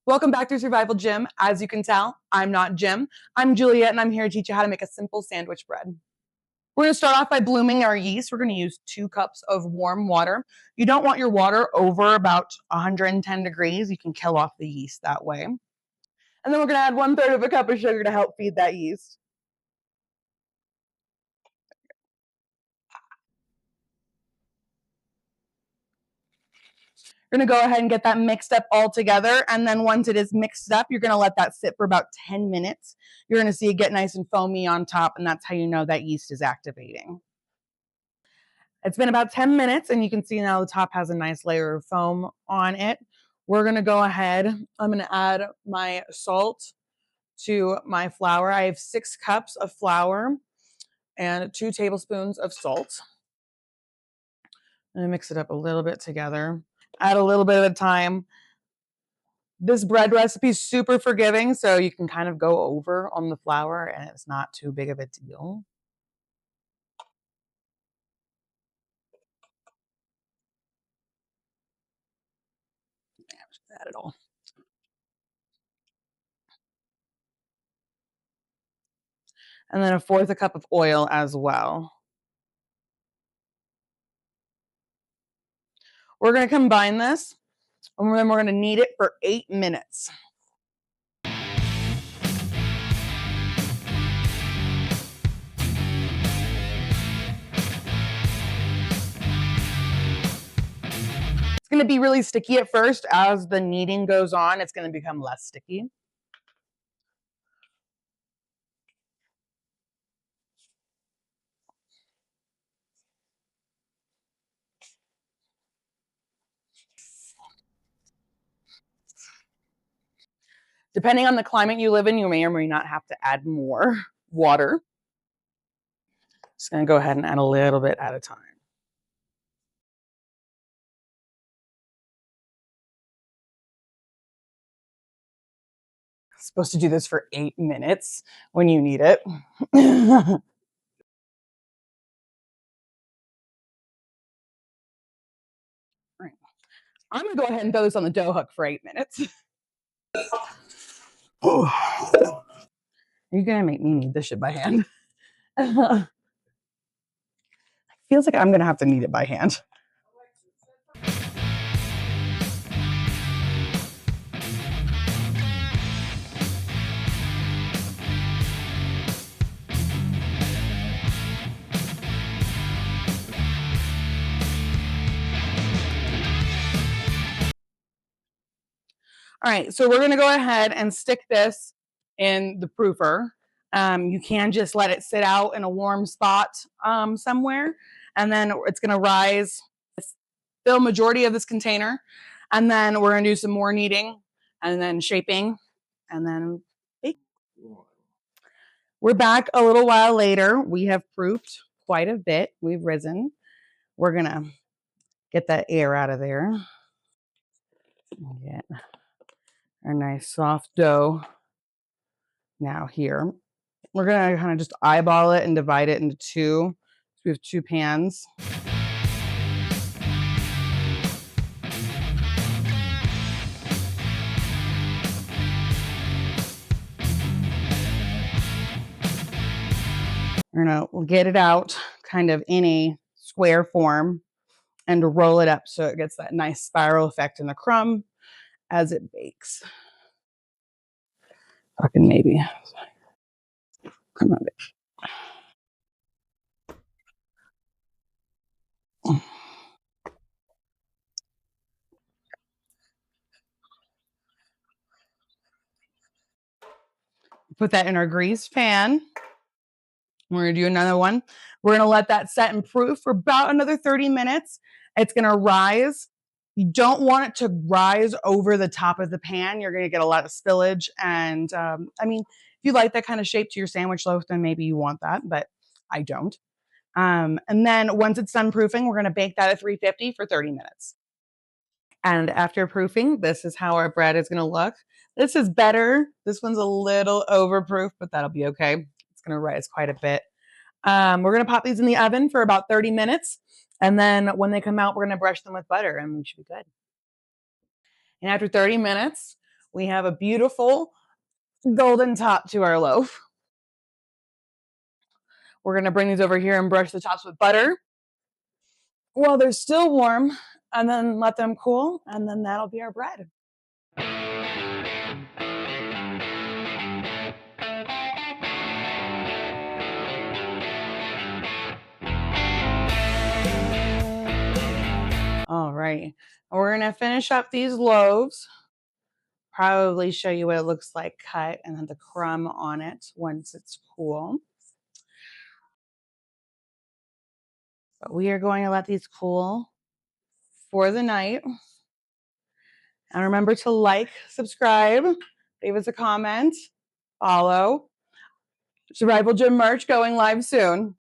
Welcome back to Survival Gym. As you can tell, I'm not Jim. I'm Juliette, and I'm here to teach you how to make a simple sandwich bread. We're going to start off by blooming our yeast. We're going to use 2 cups of warm water. You don't want your water over about 110 degrees. You can kill off the yeast that way. And then we're going to add 1/3 of a cup of sugar to help feed that yeast. You're going to go ahead and get that mixed up all together. And then once it is mixed up, you're going to let that sit for about 10 minutes. You're going to see it get nice and foamy on top, and that's how you know that yeast is activating. It's been about 10 minutes, and you can see now the top has a nice layer of foam on it. We're going to go ahead. I'm going to add my salt to my flour. I have 6 cups of flour and 2 tablespoons of salt. I'm going to mix it up a little bit together. Add a little bit at a time. This bread recipe is super forgiving, so you can kind of go over on the flour, and it's not too big of a deal. Add it all. And then 1/4 cup of oil as well. We're going to combine this, and then we're going to knead it for 8 minutes. It's going to be really sticky at first. As the kneading goes on, it's going to become less sticky. Depending on the climate you live in, you may or may not have to add more water. Just going to go ahead and add a little bit at a time. Supposed to do this for 8 minutes when you need it. Right. I'm going to go ahead and throw this on the dough hook for 8 minutes. You're going to make me knead this shit by hand. It feels like I'm going to have to knead it by hand. All right, so we're going to go ahead and stick this in the proofer. You can just let it sit out in a warm spot somewhere, and then it's going to rise, fill majority of this container, and then we're going to do some more kneading, and then shaping, and then bake. We're back a little while later. We have proofed quite a bit. We've risen. We're going to get that air out of there. Get our nice soft dough. Now here, we're going to kind of just eyeball it and divide it into 2. So we have 2 pans. We'll get it out kind of in a square form and roll it up so it gets that nice spiral effect in the crumb as it bakes. Fucking maybe. Come on, bitch. Put that in our greased pan. We're going to do another one. We're going to let that set and proof for about another 30 minutes. It's going to rise. You don't want it to rise over the top of the pan. You're going to get a lot of spillage. And I mean, if you like that kind of shape to your sandwich loaf, then maybe you want that, but I don't. And then once it's done proofing, we're going to bake that at 350 for 30 minutes. And after proofing, this is how our bread is going to look. This is better. This one's a little overproof, but that'll be okay. It's going to rise quite a bit. We're going to pop these in the oven for about 30 minutes. And then when they come out, we're going to brush them with butter and we should be good. And after 30 minutes, We have a beautiful golden top to our loaf. We're going to bring these over here and brush the tops with butter while they're still warm, and then let them cool, and then that'll be our bread. All right, we're going to finish up these loaves. Probably show you what it looks like cut, and then the crumb on it once it's cool. But we are going to let these cool for the night. And remember to like, subscribe, leave us a comment, follow. Survival Gym merch going live soon.